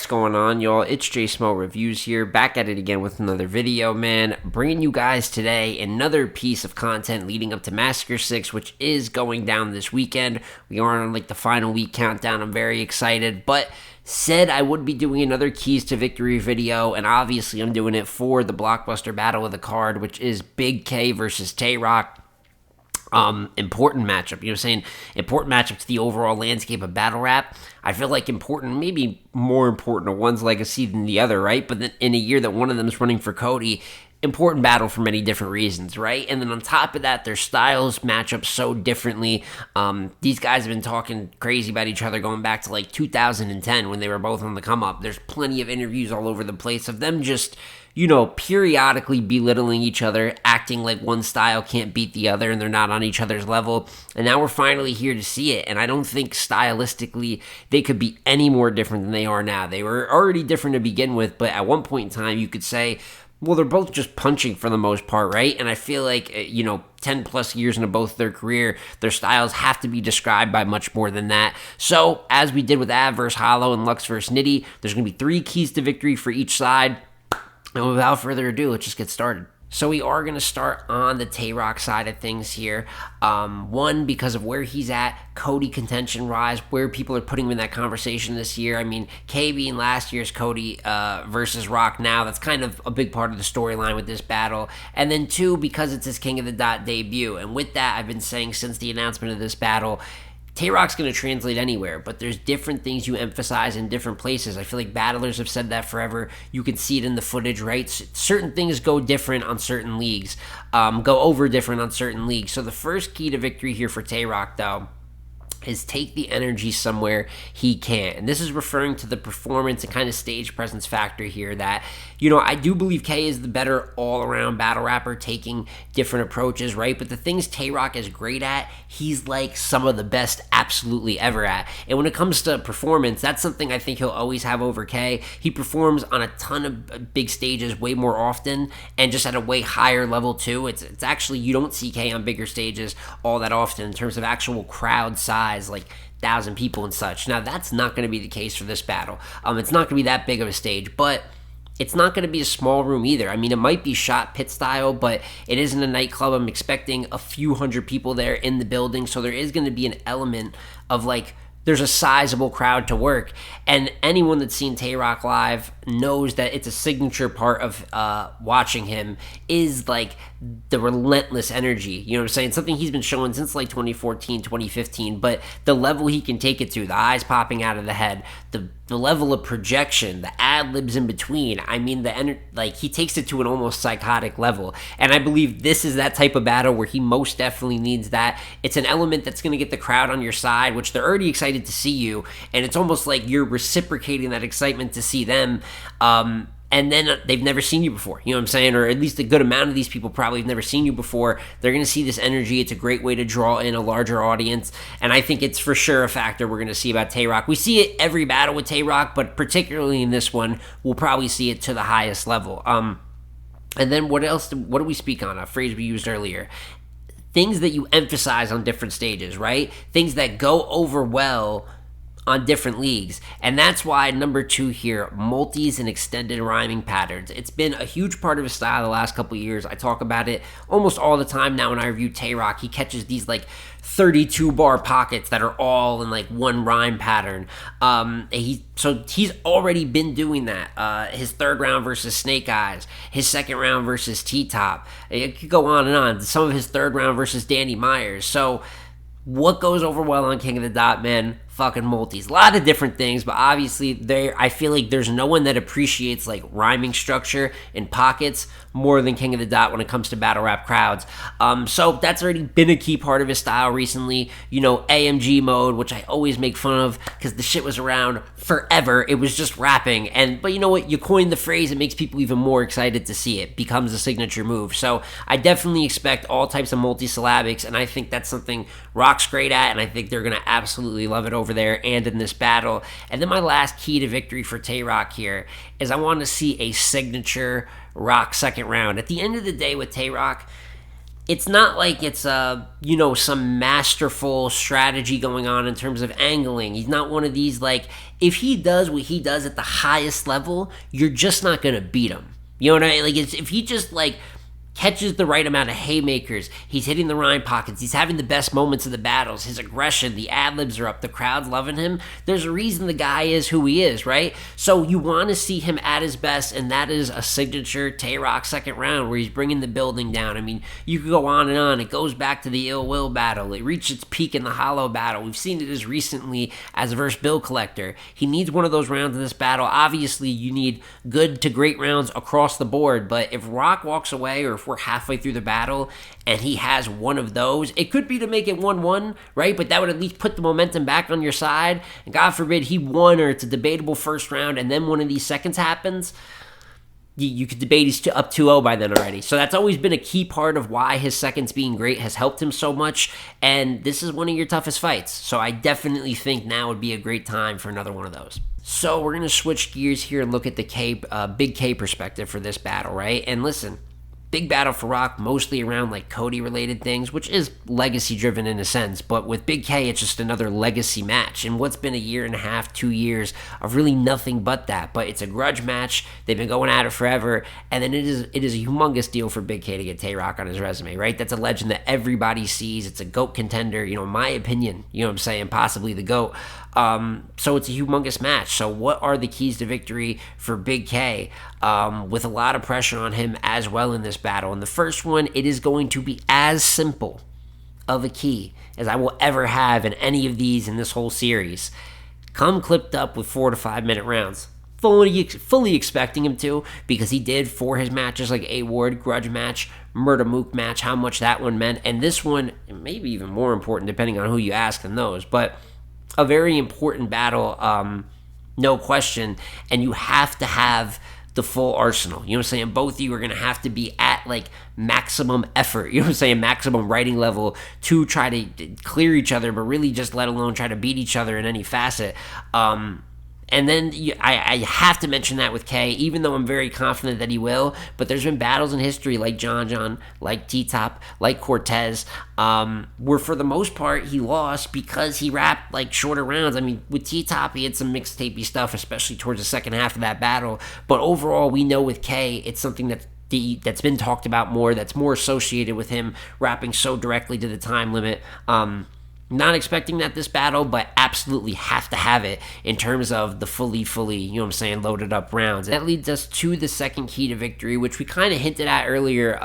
What's going on, y'all? It's J Smo Reviews here, back at it again with another video, man. Bringing you guys today another piece of content leading up to Massacre 6, which is going down this weekend. We are on like the final week countdown. I'm very excited, but said I would be doing another Keys to Victory video, and obviously I'm doing it for the blockbuster battle of the card, which is Bigg K versus Tay-Rock. Important matchup, you know what I'm saying? Important matchup to the overall landscape of battle rap. I feel like important, maybe more important to one's legacy than the other, right? But then in a year that one of them is running for Cody, important battle for many different reasons, right? And then on top of that, their styles match up so differently. These guys have been talking crazy about each other going back to like 2010 when they were both on the come up. There's plenty of interviews all over the place of them just, you know, periodically belittling each other, acting like one style can't beat the other and they're not on each other's level. And now we're finally here to see it. And I don't think stylistically they could be any more different than they are now. They were already different to begin with, but at one point in time you could say, well, they're both just punching for the most part, right? And I feel like, 10 plus years into both their career, their styles have to be described by much more than that. So, as we did with Av vs. Hollow and Lux vs. Nitty, there's going to be 3 keys to victory for each side. And without further ado, let's just get started. So we are going to start on the Tay-Rock side of things here. One, because of where he's at, Cody contention rise, where people are putting him in that conversation this year. I mean, K being last year's Cody versus Rock now, that's kind of a big part of the storyline with this battle. And then 2, because it's his King of the Dot debut. And with that, I've been saying since the announcement of this battle, Tay-Rock's going to translate anywhere, but there's different things you emphasize in different places. I feel like battlers have said that forever. You can see it in the footage, right? Certain things go different on certain leagues, go over different on certain leagues. So the first key to victory here for Tay-Rock, though, is take the energy somewhere he can. And this is referring to the performance and kind of stage presence factor here that, I do believe K is the better all-around battle rapper taking different approaches, right? But the things Tay-Rock is great at, he's like some of the best absolutely ever at. And when it comes to performance, that's something I think he'll always have over K. He performs on a ton of big stages way more often and just at a way higher level too. It's actually, you don't see K on bigger stages all that often in terms of actual crowd size, like 1,000 people and such. Now, that's not going to be the case for this battle. It's not going to be that big of a stage, but it's not going to be a small room either. I mean, it might be shot pit style, but it isn't a nightclub. I'm expecting a few hundred people there in the building, so there is going to be an element of like, there's a sizable crowd to work. And anyone that's seen Tay-Rock live knows that it's a signature part of watching him is like the relentless energy. You know what I'm saying? Something he's been showing since like 2014, 2015, but the level he can take it to, the eyes popping out of the head, the level of projection, the ad-libs in between. I mean, he takes it to an almost psychotic level. And I believe this is that type of battle where he most definitely needs that. It's an element that's going to get the crowd on your side, which they're already excited to see you. And it's almost like you're reciprocating that excitement to see them. And then they've never seen you before, you know what I'm saying? Or at least a good amount of these people probably have never seen you before. They're going to see this energy. It's a great way to draw in a larger audience. And I think it's for sure a factor we're going to see about Tay-Rock. We see it every battle with Tay-Rock, but particularly in this one, we'll probably see it to the highest level. And then what do we speak on? A phrase we used earlier. Things that you emphasize on different stages, right? Things that go over well on different leagues. And that's why number 2 here, multis and extended rhyming patterns. It's been a huge part of his style the last couple of years. I talk about it almost all the time now when I review Tay-Rock. He catches these like 32 bar pockets that are all in like one rhyme pattern. So he's already been doing that. His third round versus Snake Eyes, his second round versus T-Top. It could go on and on. Some of his third round versus Danny Myers. So what goes over well on King of the Dot, man? Fucking multis. A lot of different things, but obviously I feel like there's no one that appreciates like rhyming structure in pockets more than King of the Dot when it comes to battle rap crowds. So that's already been a key part of his style recently. AMG mode, which I always make fun of because the shit was around forever. It was just rapping. But you know what? You coined the phrase, it makes people even more excited to see it. Becomes a signature move. So I definitely expect all types of multisyllabics, and I think that's something Rock's great at, and I think they're going to absolutely love it over there and in this battle. And then my last key to victory for Tay-Rock here is I want to see a signature Rock second round. At the end of the day with Tay-Rock, it's not like it's some masterful strategy going on in terms of angling. He's not one of these, like, if he does what he does at the highest level, you're just not gonna beat him. You know what I mean? Like, if he just like catches the right amount of haymakers, he's hitting the rind pockets, he's having the best moments of the battles, his aggression, the ad-libs are up, the crowd's loving him, there's a reason the guy is who he is, right? So you want to see him at his best, and that is a signature Tay-Rock second round where he's bringing the building down. I mean, you could go on and on. It goes back to the Ill Will battle. It reached its peak in the Hollow battle. We've seen it as recently as versus Bill Collector. He needs one of those rounds in this battle. Obviously, you need good to great rounds across the board, but if Rock walks away, or if we're halfway through the battle and he has one of those, it could be to make it 1-1, right? But that would at least put the momentum back on your side. And God forbid he won, or it's a debatable first round, and then one of these seconds happens. You could debate he's up 2-0 by then already. So that's always been a key part of why his seconds being great has helped him so much. And this is one of your toughest fights. So I definitely think now would be a great time for another one of those. So we're going to switch gears here and look at the Bigg K perspective for this battle, right? And listen, big battle for Rock, mostly around like Cody related things, which is legacy driven in a sense, but with Bigg K, it's just another legacy match. And what's been a year and a half, 2 years of really nothing but that. But it's a grudge match. They've been going at it forever. And then it is a humongous deal for Bigg K to get Tay-Rock on his resume, right? That's a legend that everybody sees. It's a GOAT contender, in my opinion, you know what I'm saying? Possibly the GOAT. So it's a humongous match. So what are the keys to victory for Bigg K? With a lot of pressure on him as well in this battle. And the first one, it is going to be as simple of a key as I will ever have in any of these in this whole series. Come clipped up with 4 to 5 minute rounds. Fully expecting him to, because he did for his matches like A-Ward, Grudge match, Murder Mook match, how much that one meant. And this one, maybe even more important depending on who you ask than those. But a very important battle, no question, and you have to have the full arsenal. You know what I'm saying? Both of you are going to have to be at like maximum effort, you know what I'm saying, maximum writing level to try to clear each other, but really just let alone try to beat each other in any facet. And then I have to mention that with K, even though I'm very confident that he will. But there's been battles in history like John, like T-Top, like Cortez, where for the most part he lost because he rapped like shorter rounds. I mean, with T-Top, he had some mixtapey stuff, especially towards the second half of that battle. But overall, we know with K, it's something that's been talked about more, that's more associated with him rapping so directly to the time limit. Not expecting that this battle, but absolutely have to have it in terms of the fully, you know what I'm saying, loaded up rounds. That leads us to the second key to victory, which we kind of hinted at earlier,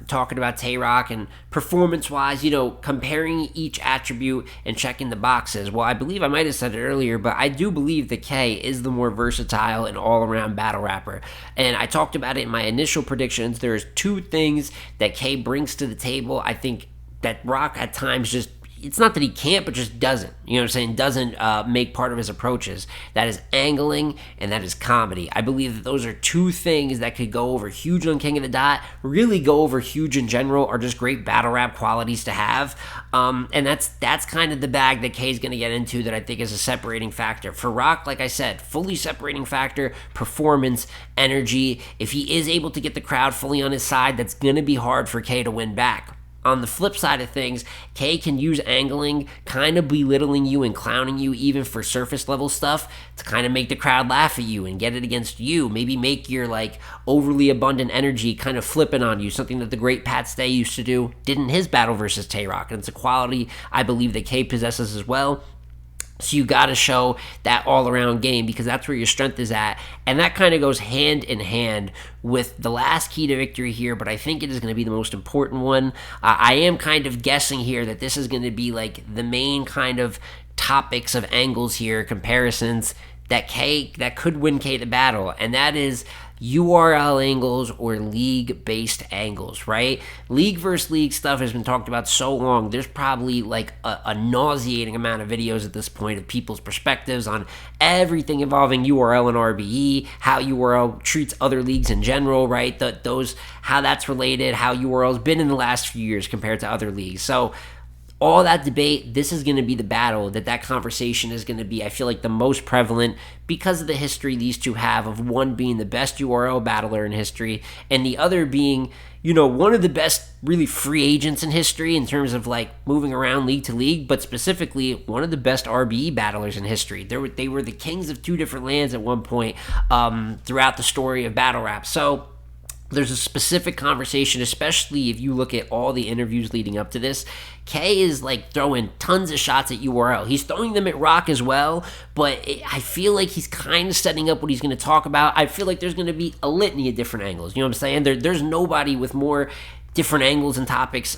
talking about Tay-Rock and performance-wise, comparing each attribute and checking the boxes. Well, I believe I might have said it earlier, but I do believe that K is the more versatile and all-around battle rapper. And I talked about it in my initial predictions. There's 2 things that K brings to the table. I think that Rock at times just, it's not that he can't, but just doesn't, you know what I'm saying, doesn't make part of his approaches. That is angling, and that is comedy. I believe that those are 2 things that could go over huge on King of the Dot, really go over huge in general, are just great battle rap qualities to have. And that's kind of the bag that K's going to get into that I think is a separating factor. For Rock, like I said, fully separating factor, performance, energy. If he is able to get the crowd fully on his side, that's going to be hard for K to win back. On the flip side of things, K can use angling, kind of belittling you and clowning you even for surface level stuff to kind of make the crowd laugh at you and get it against you. Maybe make your like overly abundant energy kind of flipping on you, something that the great Pat Stay used to do, did in his battle versus Tay-Rock. And it's a quality I believe that K possesses as well. So you got to show that all-around game because that's where your strength is at. And that kind of goes hand in hand with the last key to victory here, but I think it is going to be the most important one. I am kind of guessing here that this is going to be like the main kind of topics of angles here, comparisons that could win K the battle, and that is URL angles or league-based angles, right? League versus league stuff has been talked about so long. There's probably like a nauseating amount of videos at this point of people's perspectives on everything involving URL and RBE, how URL treats other leagues in general, right? How that's related, how URL's been in the last few years compared to other leagues. So all that debate, this is going to be the battle that conversation is going to be, I feel like, the most prevalent because of the history these two have of one being the best URL battler in history and the other being, one of the best really free agents in history in terms of like moving around league to league, but specifically one of the best RBE battlers in history. They were the kings of two different lands at one point throughout the story of battle rap. So there's a specific conversation, especially if you look at all the interviews leading up to this. K is like throwing tons of shots at URL. He's throwing them at Rock as well, but I feel like he's kind of setting up what he's going to talk about. I feel like there's going to be a litany of different angles. You know what I'm saying? There's nobody with more different angles and topics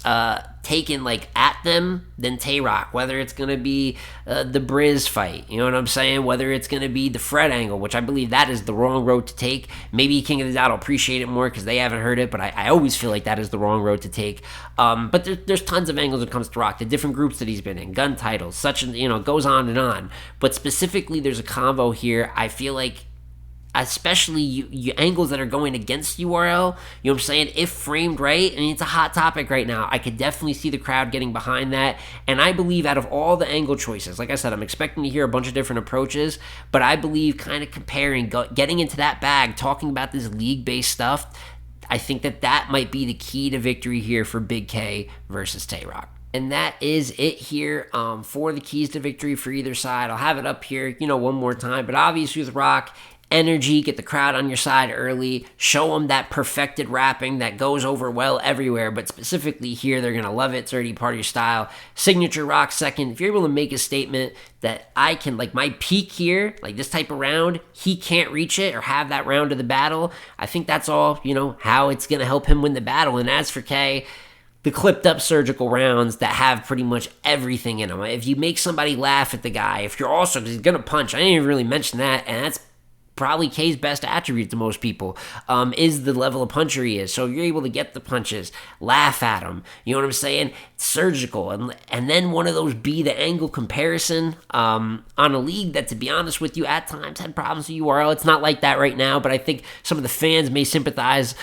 taken like at them than Tay-Rock, whether it's going to be the Briz fight, you know what I'm saying, whether it's going to be the Fred angle, which I believe that is the wrong road to take. Maybe King of the Dot will appreciate it more because they haven't heard it, but I always feel like that is the wrong road to take. But there's tons of angles when it comes to Rock, the different groups that he's been in, gun titles, such, goes on and on. But specifically, there's a convo here. I feel like especially you angles that are going against URL, you know what I'm saying, if framed right, and it's a hot topic right now. I could definitely see the crowd getting behind that, and I believe out of all the angle choices, like I said, I'm expecting to hear a bunch of different approaches, but I believe kind of comparing, getting into that bag, talking about this league-based stuff, I think that might be the key to victory here for Bigg K versus Tay-Rock. And that is it here for the keys to victory for either side. I'll have it up here, one more time, but obviously with Rock, energy, get the crowd on your side early, show them that perfected rapping that goes over well everywhere, but specifically here, they're going to love it. It's already part of your style. Signature Rock second. If you're able to make a statement that I can, like my peak here, like this type of round, he can't reach it or have that round of the battle, I think that's all, how it's going to help him win the battle. And as for K, the clipped up surgical rounds that have pretty much everything in them. If you make somebody laugh at the guy, if you're also, because he's going to punch, I didn't even really mention that, and that's probably K's best attribute to most people, is the level of puncher he is. So if you're able to get the punches, laugh at them, you know what I'm saying? Surgical, and then one of those be the angle comparison on a league that, to be honest with you, at times had problems with URL. It's not like that right now, but I think some of the fans may sympathize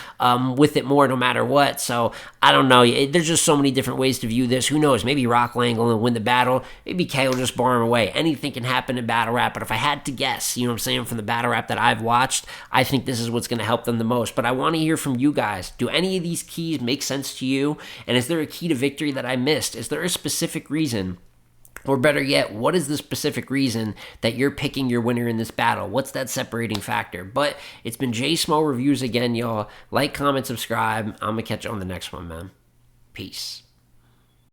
with it more no matter what. So I don't know. There's just so many different ways to view this. Who knows? Maybe Rock will angle and win the battle. Maybe K will just bar him away. Anything can happen in battle rap, but if I had to guess, you know what I'm saying, from the battle rap that I've watched, I think this is what's going to help them the most. But I want to hear from you guys. Do any of these keys make sense to you? And is there a key to victory that I missed? Is there a specific reason? Or better yet, what is the specific reason that you're picking your winner in this battle? What's that separating factor? But it's been J Smo Reviews again, y'all. Like, comment, subscribe. I'm going to catch you on the next one, man. Peace.